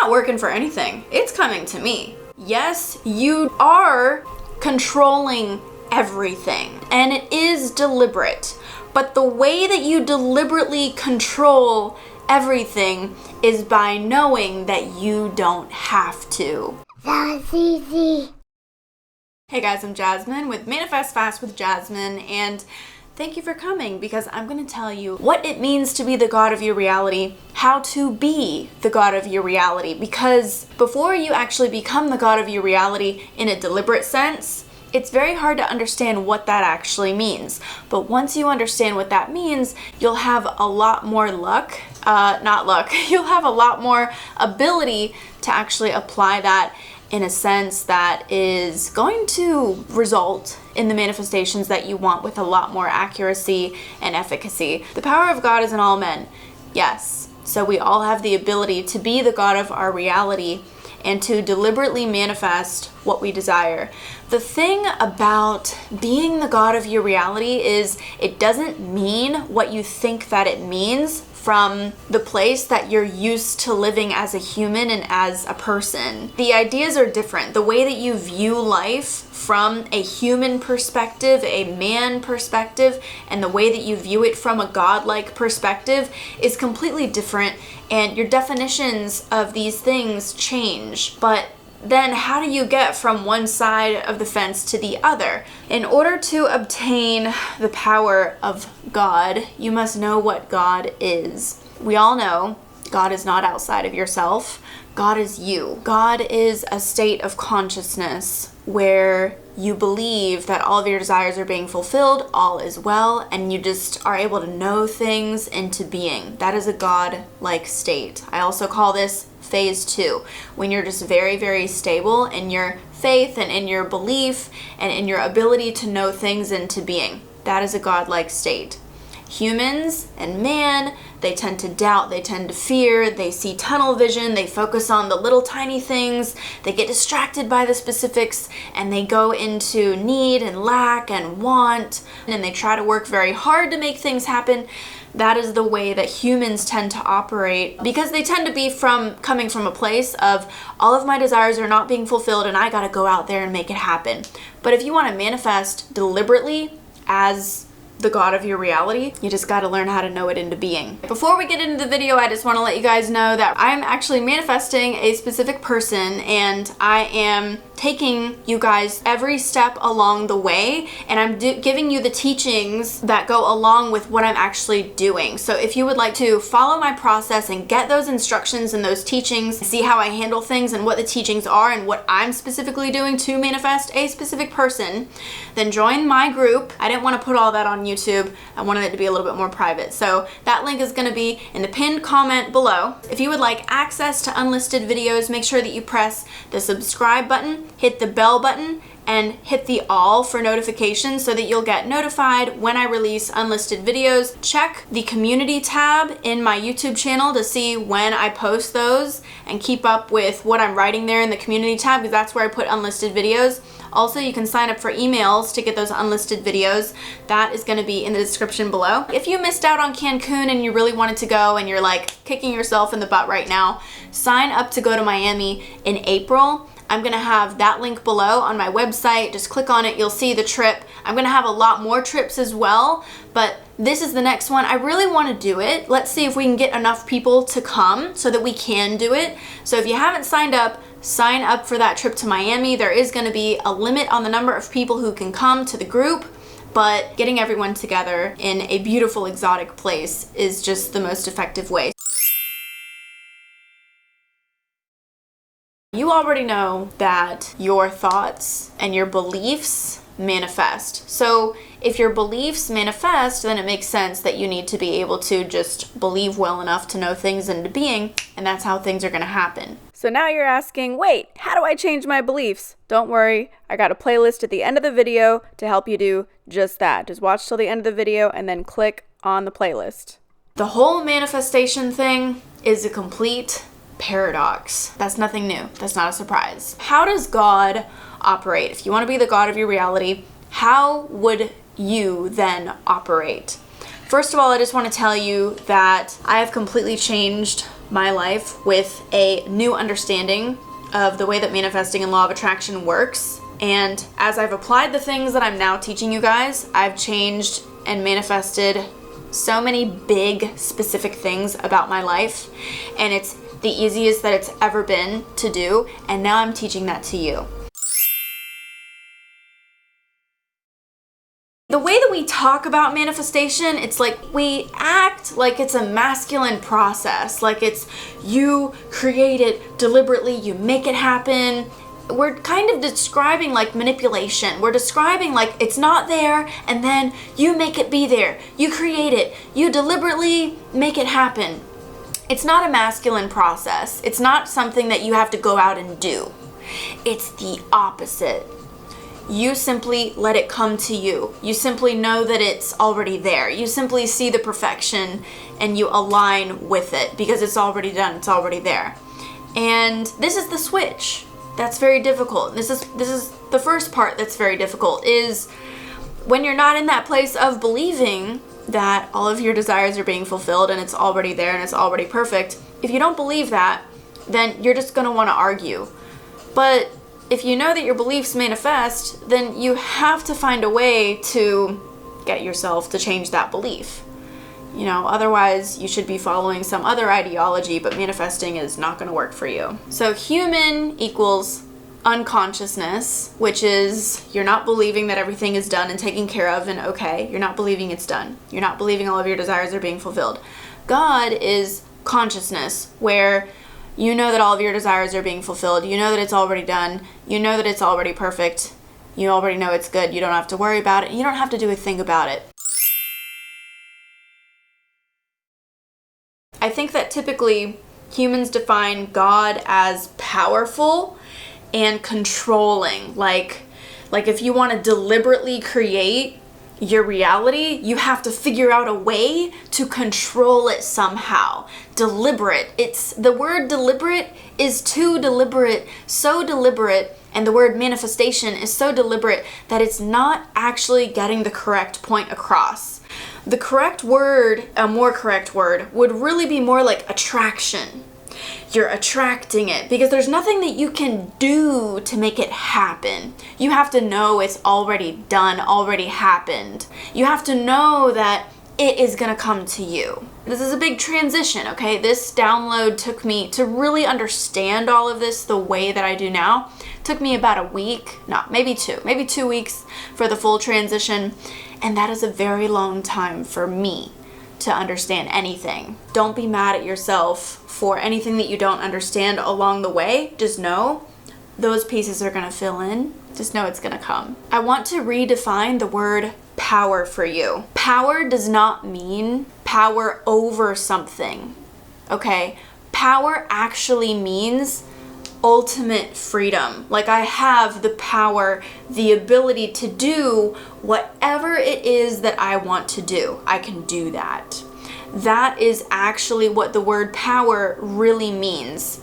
not working for anything. It's coming to me. Yes, you are controlling everything, and it is deliberate. But the way that you deliberately control everything is by knowing that you don't have to. That's easy. Hey guys, I'm Jasmine with Manifest Fast with Jasmine, and thank you for coming because I'm going to tell you what it means to be the God of your reality, how to be the God of your reality, because before you actually become the God of your reality in a deliberate sense, it's very hard to understand what that actually means. But once you understand what that means, you'll have a lot more you'll have a lot more ability to actually apply that in a sense that is going to result in the manifestations that you want with a lot more accuracy and efficacy. The power of God is in all men. Yes. So we all have the ability to be the God of our reality and to deliberately manifest what we desire. The thing about being the God of your reality is it doesn't mean what you think that it means from the place that you're used to living as a human and as a person. The ideas are different. The way that you view life from a human perspective, a man perspective, and the way that you view it from a godlike perspective is completely different, and your definitions of these things change. But then how do you get from one side of the fence to the other? In order to obtain the power of God, you must know what God is. We all know God is not outside of yourself. God is you. God is a state of consciousness where you believe that all of your desires are being fulfilled, all is well, and you just are able to know things into being. That is a God-like state. I also call this phase 2, when you're just very, very stable in your faith and in your belief and in your ability to know things into being. That is a God-like state. Humans and man, they tend to doubt, they tend to fear, they see tunnel vision, they focus on the little tiny things, they get distracted by the specifics, and they go into need and lack and want, and they try to work very hard to make things happen. That is the way that humans tend to operate, because they tend to be coming from a place of all of my desires are not being fulfilled and I gotta go out there and make it happen. But if you want to manifest deliberately as the God of your reality, you just got to learn how to know it into being. Before we get into the video, I just want to let you guys know that I'm actually manifesting a specific person, and I am taking you guys every step along the way, and I'm giving you the teachings that go along with what I'm actually doing. So if you would like to follow my process and get those instructions and those teachings, see how I handle things and what the teachings are and what I'm specifically doing to manifest a specific person, then join my group. I didn't want to put all that on YouTube. I wanted it to be a little bit more private. So that link is going to be in the pinned comment below. If you would like access to unlisted videos, make sure that you press the subscribe button, hit the bell button, and hit the all for notifications so that you'll get notified when I release unlisted videos. Check the community tab in my YouTube channel to see when I post those and keep up with what I'm writing there in the community tab, because that's where I put unlisted videos. Also, you can sign up for emails to get those unlisted videos. That is going to be in the description below. If you missed out on Cancun and you really wanted to go and you're like kicking yourself in the butt right now, sign up to go to Miami in April. I'm going to have that link below on my website. Just click on it. You'll see the trip. I'm going to have a lot more trips as well, but this is the next one. I really want to do it. Let's see if we can get enough people to come so that we can do it. So if you haven't signed up, sign up for that trip to Miami. There is going to be a limit on the number of people who can come to the group, but getting everyone together in a beautiful exotic place is just the most effective way. You already know that your thoughts and your beliefs manifest. So if your beliefs manifest, then it makes sense that you need to be able to just believe well enough to know things into being, and that's how things are going to happen. So now you're asking, wait, how do I change my beliefs? Don't worry, I got a playlist at the end of the video to help you do just that. Just watch till the end of the video and then click on the playlist. The whole manifestation thing is a complete paradox. That's nothing new. That's not a surprise. How does God operate? If you want to be the God of your reality, how would you then operate? First of all, I just want to tell you that I have completely changed my life with a new understanding of the way that manifesting and law of attraction works. And as I've applied the things that I'm now teaching you guys, I've changed and manifested so many big specific things about my life, and it's the easiest that it's ever been to do, and now I'm teaching that to you. The way that we talk about manifestation, it's like we act like it's a masculine process, like it's you create it deliberately, you make it happen. We're kind of describing like manipulation. We're describing like it's not there and then you make it be there. You create it. You deliberately make it happen. It's not a masculine process. It's not something that you have to go out and do. It's the opposite. You simply let it come to you. You simply know that it's already there. You simply see the perfection and you align with it because it's already done. It's already there. And this is the switch. That's very difficult. This is the first part that's very difficult, is when you're not in that place of believing that all of your desires are being fulfilled and it's already there and it's already perfect. If you don't believe that, then you're just going to want to argue. But if you know that your beliefs manifest, then you have to find a way to get yourself to change that belief. Otherwise you should be following some other ideology, but manifesting is not going to work for you. So human equals unconsciousness, which is you're not believing that everything is done and taken care of and okay. You're not believing it's done. You're not believing all of your desires are being fulfilled. God is consciousness, where you know that all of your desires are being fulfilled. You know that it's already done. You know that it's already perfect. You already know it's good. You don't have to worry about it. You don't have to do a thing about it. I think that typically humans define God as powerful and controlling. Like if you want to deliberately create your reality, you have to figure out a way to control it somehow. Deliberate. The word deliberate is too deliberate, so deliberate, and the word manifestation is so deliberate that it's not actually getting the correct point across. The correct word, a more correct word, would really be more like attraction. You're attracting it because there's nothing that you can do to make it happen. You have to know it's already done, already happened. You have to know that it is going to come to you. This is a big transition, okay? This download took me to really understand all of this the way that I do now. It took me about a week, maybe 2 weeks for the full transition. And that is a very long time for me to understand anything. Don't be mad at yourself for anything that you don't understand along the way. Just know those pieces are going to fill in. Just know it's going to come. I want to redefine the word power for you. Power does not mean power over something, okay? Power actually means ultimate freedom. Like I have the power, the ability to do whatever it is that I want to do. I can do that. That is actually what the word power really means.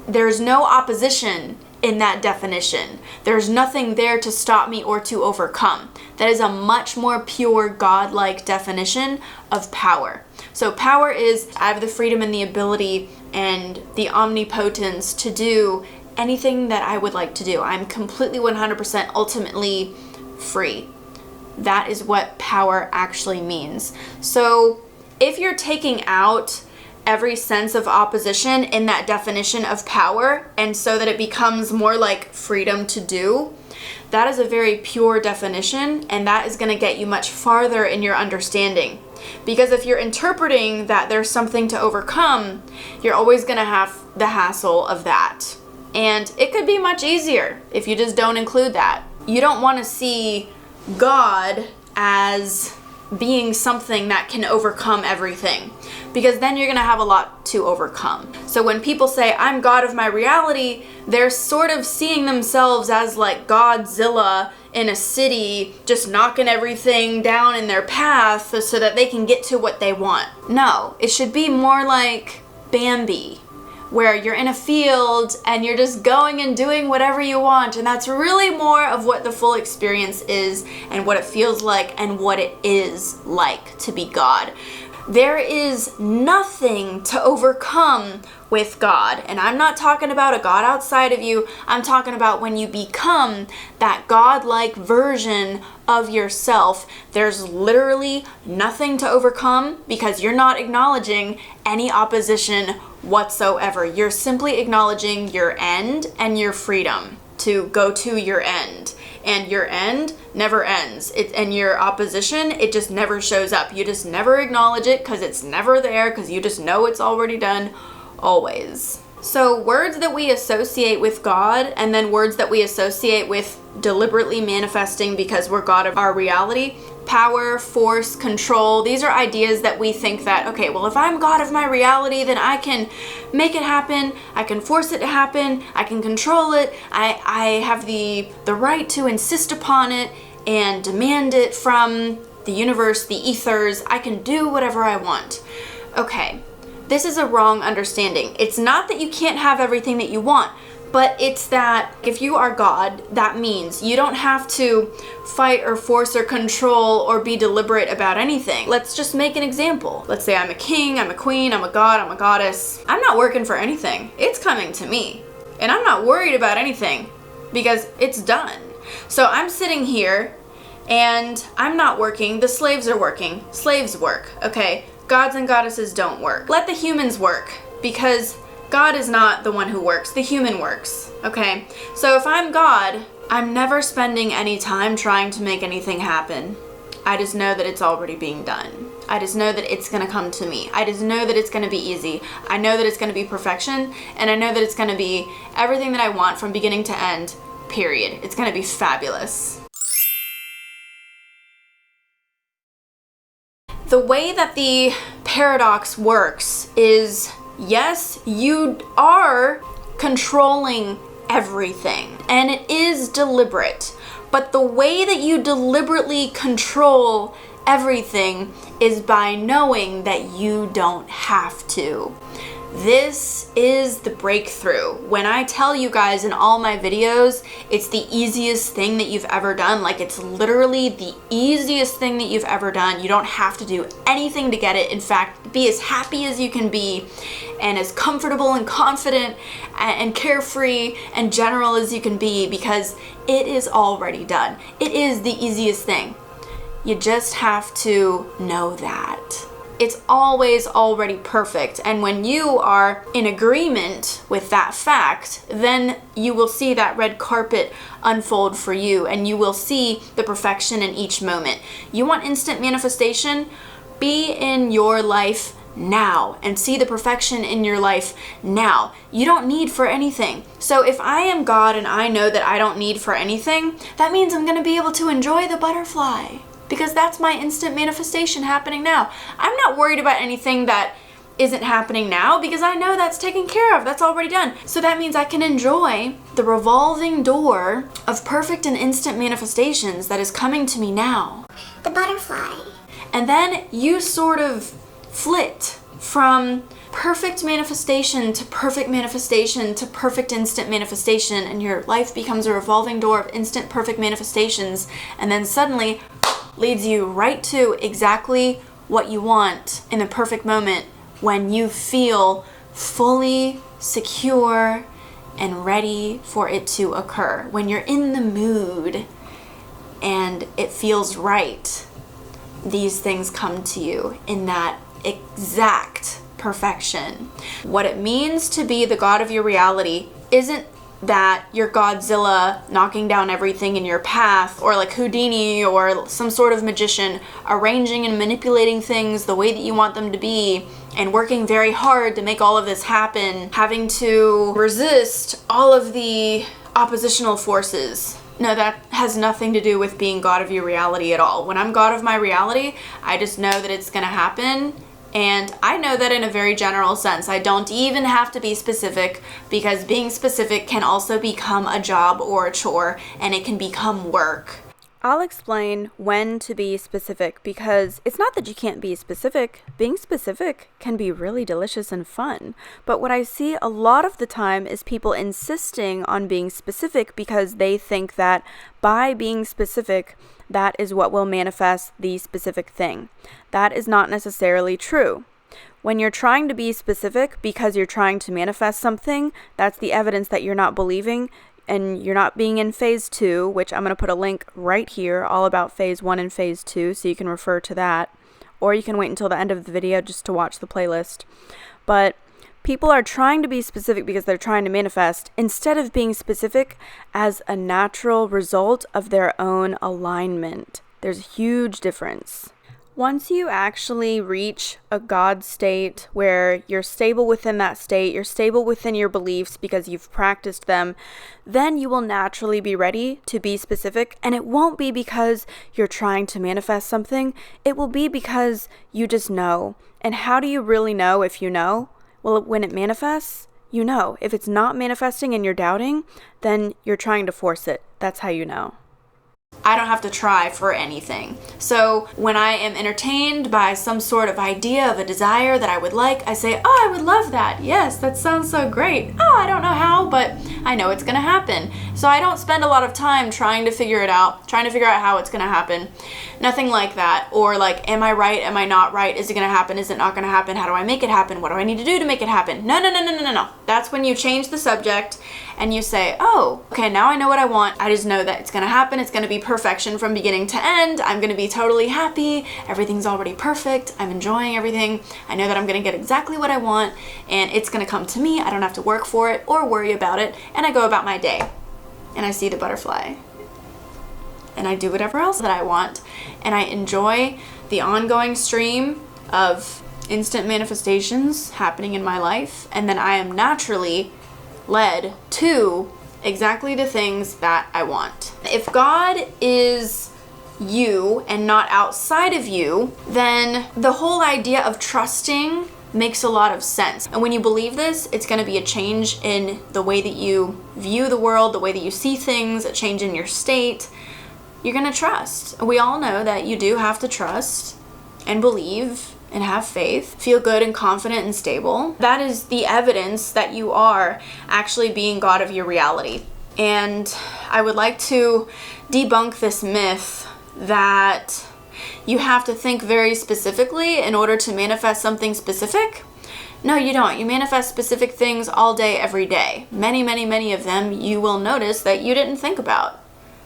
There's no opposition in that definition. There's nothing there to stop me or to overcome. That is a much more pure godlike definition of power. So power is I have the freedom and the ability and the omnipotence to do anything that I would like to do. I'm completely 100% ultimately free. That is what power actually means. So if you're taking out every sense of opposition in that definition of power, and so that it becomes more like freedom to do, that is a very pure definition, and that is going to get you much farther in your understanding. Because if you're interpreting that there's something to overcome, you're always going to have the hassle of that. And it could be much easier if you just don't include that. You don't want to see God as being something that can overcome everything, because then you're going to have a lot to overcome. So when people say, I'm God of my reality, they're sort of seeing themselves as like Godzilla in a city, just knocking everything down in their path so that they can get to what they want. No, it should be more like Bambi, where you're in a field and you're just going and doing whatever you want. And that's really more of what the full experience is and what it feels like and what it is like to be God. There is nothing to overcome with God. And I'm not talking about a God outside of you. I'm talking about when you become that God-like version of yourself. There's literally nothing to overcome because you're not acknowledging any opposition whatsoever. You're simply acknowledging your end and your freedom to go to your end. And your end never ends. And your opposition, it just never shows up. You just never acknowledge it because it's never there, because you just know it's already done, always. So words that we associate with God, and then words that we associate with deliberately manifesting because we're God of our reality: power, force, control. These are ideas that we think that, okay, well, if I'm God of my reality, then I can make it happen. I can force it to happen. I can control it. I have the right to insist upon it and demand it from the universe, the ethers. I can do whatever I want. Okay, this is a wrong understanding. It's not that you can't have everything that you want, but it's that if you are God, that means you don't have to fight or force or control or be deliberate about anything. Let's just make an example. Let's say I'm a king, I'm a queen, I'm a god, I'm a goddess. I'm not working for anything. It's coming to me. And I'm not worried about anything because it's done. So I'm sitting here and I'm not working. The slaves are working. Slaves work, okay? Gods and goddesses don't work. Let the humans work, because God is not the one who works. The human works, okay? So if I'm God, I'm never spending any time trying to make anything happen. I just know that it's already being done. I just know that it's gonna come to me. I just know that it's gonna be easy. I know that it's gonna be perfection, and I know that it's gonna be everything that I want from beginning to end, period. It's gonna be fabulous. The way that the paradox works is, yes, you are controlling everything, and it is deliberate, but the way that you deliberately control everything is by knowing that you don't have to. This is the breakthrough. When I tell you guys in all my videos, it's the easiest thing that you've ever done. Like, it's literally the easiest thing that you've ever done. You don't have to do anything to get it. In fact, be as happy as you can be and as comfortable and confident and carefree and general as you can be, because it is already done. It is the easiest thing. You just have to know that. It's always already perfect. And when you are in agreement with that fact, then you will see that red carpet unfold for you, and you will see the perfection in each moment. You want instant manifestation? Be in your life now and see the perfection in your life now. You don't need for anything. So if I am God and I know that I don't need for anything, that means I'm going to be able to enjoy the butterfly, because that's my instant manifestation happening now. I'm not worried about anything that isn't happening now, because I know that's taken care of. That's already done. So that means I can enjoy the revolving door of perfect and instant manifestations that is coming to me now. The butterfly. And then you sort of flit from perfect manifestation to perfect manifestation to perfect instant manifestation, and your life becomes a revolving door of instant perfect manifestations, and then suddenly leads you right to exactly what you want in the perfect moment, when you feel fully secure and ready for it to occur. When you're in the mood and it feels right, these things come to you in that exact perfection. What it means to be the God of your reality isn't that you're Godzilla knocking down everything in your path, or like Houdini or some sort of magician arranging and manipulating things the way that you want them to be and working very hard to make all of this happen, having to resist all of the oppositional forces. No, that has nothing to do with being God of your reality at all. When I'm God of my reality, I just know that it's gonna happen. And I know that in a very general sense. I don't even have to be specific, because being specific can also become a job or a chore, and it can become work. I'll explain when to be specific, because it's not that you can't be specific. Being specific can be really delicious and fun. But what I see a lot of the time is people insisting on being specific because they think that by being specific, that is what will manifest the specific thing. That is not necessarily true. When you're trying to be specific because you're trying to manifest something, that's the evidence that you're not believing and you're not being in phase 2, which I'm going to put a link right here all about phase 1 and phase 2 so you can refer to that. Or you can wait until the end of the video just to watch the playlist. But people are trying to be specific because they're trying to manifest instead of being specific as a natural result of their own alignment. There's a huge difference. Once you actually reach a God state where you're stable within that state, you're stable within your beliefs because you've practiced them, then you will naturally be ready to be specific. And it won't be because you're trying to manifest something. It will be because you just know. And how do you really know if you know? Well, when it manifests, you know. If it's not manifesting and you're doubting, then you're trying to force it. That's how you know. I don't have to try for anything. So when I am entertained by some sort of idea of a desire that I would like, I say, oh, I would love that. Yes, that sounds so great. Oh, I don't know how, but I know it's gonna happen. So I don't spend a lot of time trying to figure out how it's gonna happen. Nothing like that. Or like, am I right? Am I not right? Is it gonna happen? Is it not gonna happen? How do I make it happen? What do I need to do to make it happen? No. That's when you change the subject and you say, oh, okay, now I know what I want. I just know that it's gonna happen. It's gonna be perfection from beginning to end. I'm gonna be totally happy. Everything's already perfect. I'm enjoying everything. I know that I'm gonna get exactly what I want and it's gonna come to me. I don't have to work for it or worry about it. And I go about my day and I see the butterfly and I do whatever else that I want. And I enjoy the ongoing stream of instant manifestations happening in my life. And then I am naturally led to exactly the things that I want. If God is you and not outside of you, then the whole idea of trusting makes a lot of sense. And when you believe this, it's going to be a change in the way that you view the world, the way that you see things, a change in your state. You're going to trust. We all know that you do have to trust and believe and have faith, feel good and confident and stable. That is the evidence that you are actually being God of your reality. And I would like to debunk this myth that you have to think very specifically in order to manifest something specific. No, you don't. You manifest specific things all day, every day. Many of them you will notice that you didn't think about.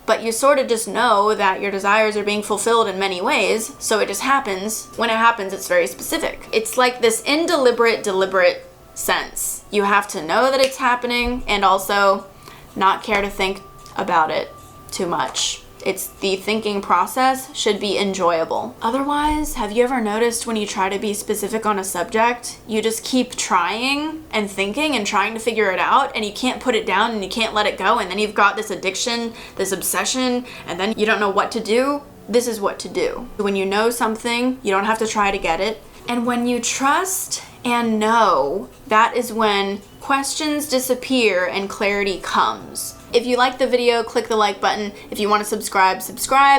But you sort of just know that your desires are being fulfilled in many ways, so it just happens. When it happens, it's very specific. It's like this indeliberate, deliberate sense. You have to know that it's happening and also not care to think about it too much. It's the thinking process should be enjoyable. Otherwise, have you ever noticed when you try to be specific on a subject, you just keep trying and thinking and trying to figure it out and you can't put it down and you can't let it go, and then you've got this addiction, this obsession, and then you don't know what to do? This is what to do. When you know something, you don't have to try to get it. And when you trust and know, that is when questions disappear and clarity comes. If you like the video, click the like button. If you want to subscribe.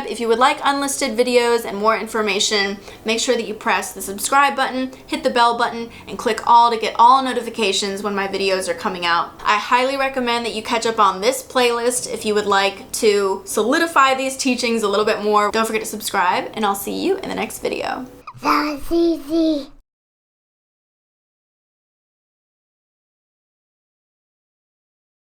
If you would like unlisted videos and more information, make sure that you press the subscribe button, hit the bell button, and click all to get all notifications when my videos are coming out. I highly recommend that you catch up on this playlist if you would like to solidify these teachings a little bit more. Don't forget to subscribe, and I'll see you in the next video. That's easy.